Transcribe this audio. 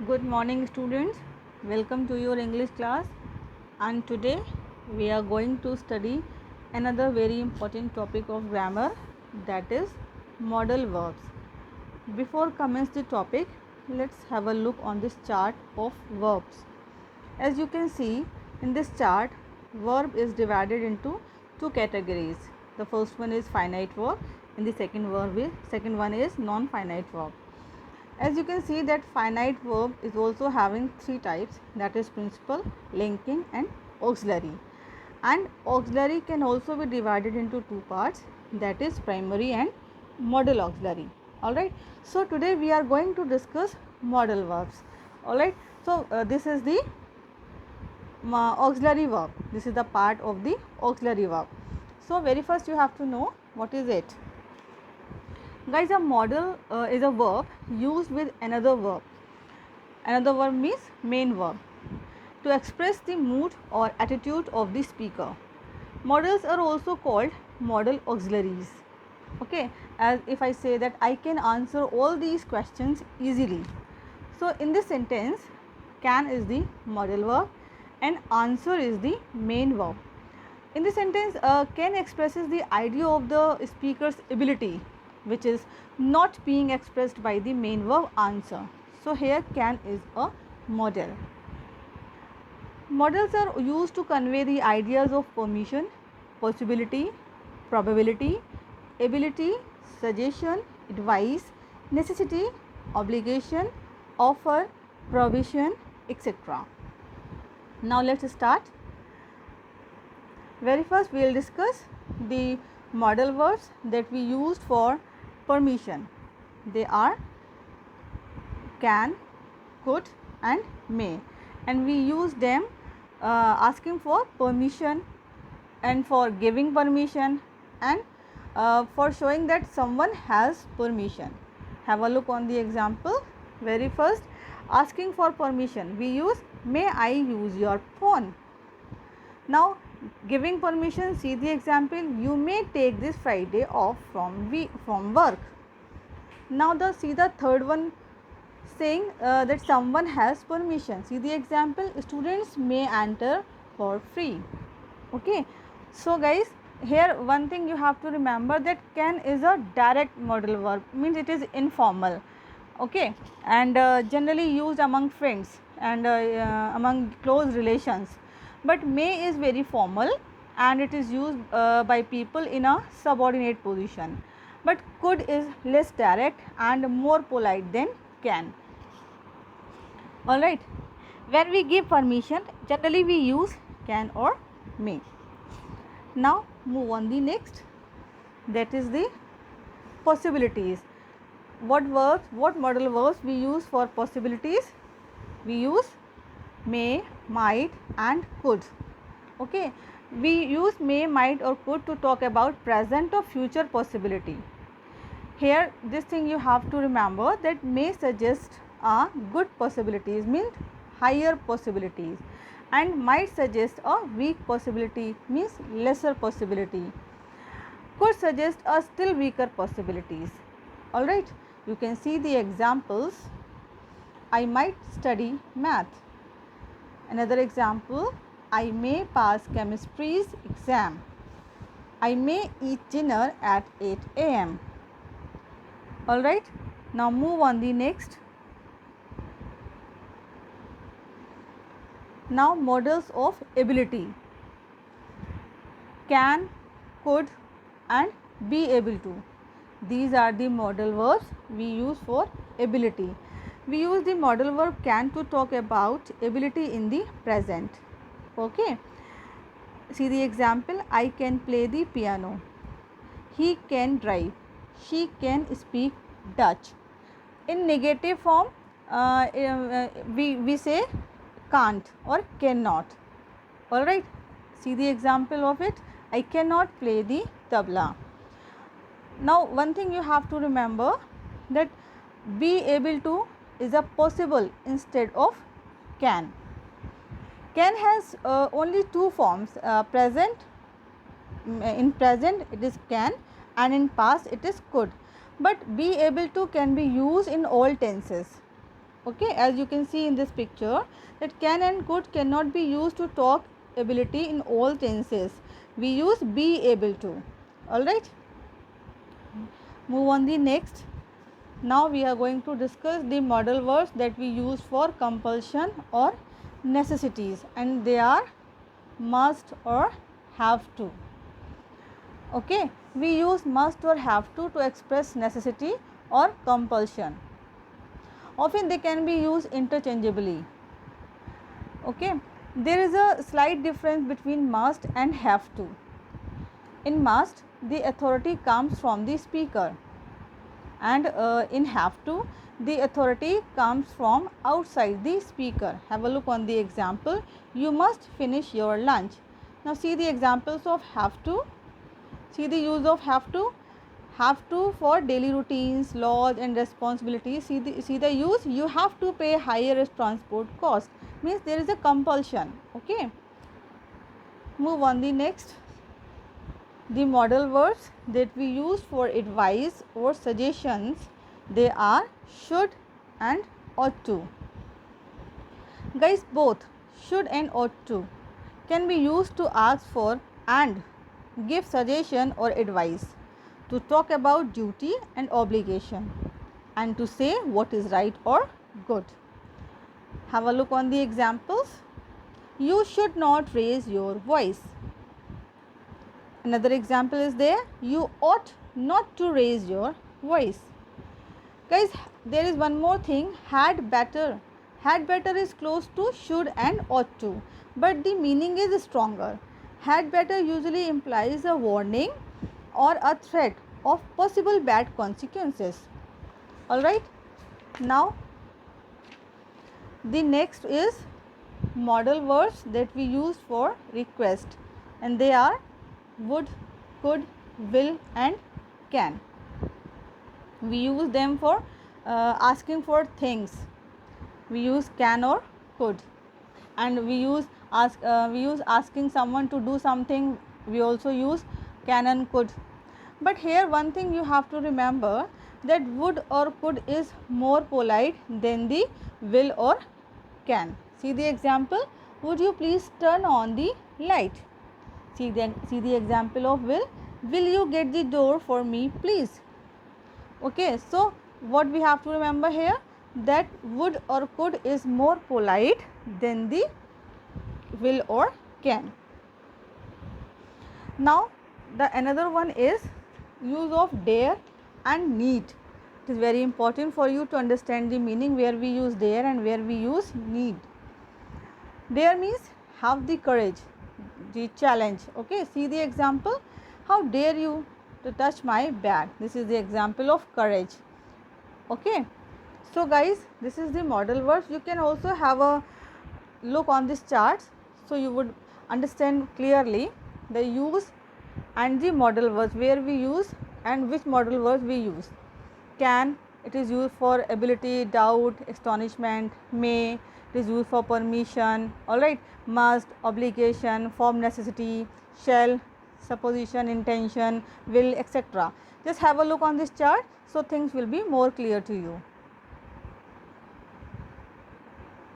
Good morning, students. Welcome to your English class. And today we are going to study another very important topic of grammar, that is modal verbs. Before commence the topic, let's have a look on this chart of verbs. As you can see in this chart, verb is divided into two categories. The first one is finite verb and the second one is non-finite verb. As you can see that finite verb is also having three types, that is principal, linking and auxiliary. And auxiliary can also be divided into two parts, that is primary and modal auxiliary. Alright. So today we are going to discuss modal verbs. Alright. So this is the auxiliary verb. This is the part of the auxiliary verb. So very first you have to know what is it. Guys, a modal is a verb used with another verb. Another verb means main verb to express the mood or attitude of the speaker. Modals are also called modal auxiliaries. Okay, as if I say that I can answer all these questions easily. So in this sentence, can is the modal verb and answer is the main verb. In this sentence, can expresses the idea of the speaker's ability, which is not being expressed by the main verb answer. So here can is a modal. Modals are used to convey the ideas of permission, possibility, probability, ability, suggestion, advice, necessity, obligation, offer, provision, etc. Now let's start. Very first we will discuss the modal verbs that we used for permission. They are can, could and may, and we use them asking for permission and for giving permission and for showing that someone has permission. Have a look on the example. Very first, asking for permission, we use may I use your phone. Now giving permission, see the example, you may take this Friday off from work. Now see the third one, saying that someone has permission. See the example, students may enter for free. Okay, so guys, here one thing you have to remember, that can is a direct modal verb, means it is informal. Okay, and generally used among friends and among close relations. But may is very formal and it is used by people in a subordinate position. But could is less direct and more polite than can. Alright, when we give permission, generally we use can or may. Now move on the next, that is the possibilities. What modal verbs we use for possibilities? We use may, might and could. Okay, we use may, might or could to talk about present or future possibility. Here this thing you have to remember, that may suggest a good possibilities, means higher possibilities, and might suggest a weak possibility, means lesser possibility. Could suggest a still weaker possibilities. Alright, you can see the examples. I might study math. Another example, I may pass chemistry's exam. I may eat dinner at 8 a.m. Alright, now move on the next. Now modals of ability. Can, could and be able to. These are the modal verbs we use for ability. We use the modal verb can to talk about ability in the present. Okay, see the example, I can play the piano. He can drive. She can speak Dutch. In negative form, we say can't or cannot. Alright, see the example of it, I cannot play the tabla. Now one thing you have to remember, that be able to is a possible instead of can. Can has only two forms, present. In present it is can and in past it is could, but be able to can be used in all tenses. Okay, as you can see in this picture, that can and could cannot be used to talk ability in all tenses. We use be able to. All right. Move on the next. Now we are going to discuss the modal verbs that we use for compulsion or necessities, and they are must or have to. Okay, we use must or have to express necessity or compulsion. Often they can be used interchangeably. Okay, there is a slight difference between must and have to. In must, the authority comes from the speaker, and in have to, the authority comes from outside the speaker. Have a look on the example. You must finish your lunch. Now see the examples of have to. See the use of have to. Have to for daily routines, laws and responsibilities. See the use. You have to pay higher transport cost, means there is a compulsion. Okay, move on the next. The modal verbs that we use for advice or suggestions, they are should and ought to. Guys, both should and ought to can be used to ask for and give suggestion or advice, to talk about duty and obligation, and to say what is right or good. Have a look on the examples. You should not raise your voice. Another example is there. You ought not to raise your voice. Guys, there is one more thing. Had better. Had better is close to should and ought to, but the meaning is stronger. Had better usually implies a warning or a threat of possible bad consequences. Alright, now the next is modal verbs that we use for request, and they are would, could, will and can. We use them for asking for things. We use can or could, and we use asking someone to do something. We also use can and could. But here one thing you have to remember, that would or could is more polite than the will or can. See the example. Would you please turn on the light? See the example of will. Will you get the door for me, please? Okay, so what we have to remember here, that would or could is more polite than the will or can. Now the another one is use of dare and need. It is very important for you to understand the meaning, where we use dare and where we use need. Dare means have the courage, the challenge. Okay, see the example. How dare you to touch my bag? This is the example of courage. Okay, so guys, this is the modal verbs. You can also have a look on this chart, so you would understand clearly the use and the modal verbs, where we use and which modal verbs we use. Can, it is used for ability, doubt, astonishment. May, it is used for permission. Alright, must, obligation, form, necessity. Shall, supposition, intention. Will, etc. Just have a look on this chart, so things will be more clear to you.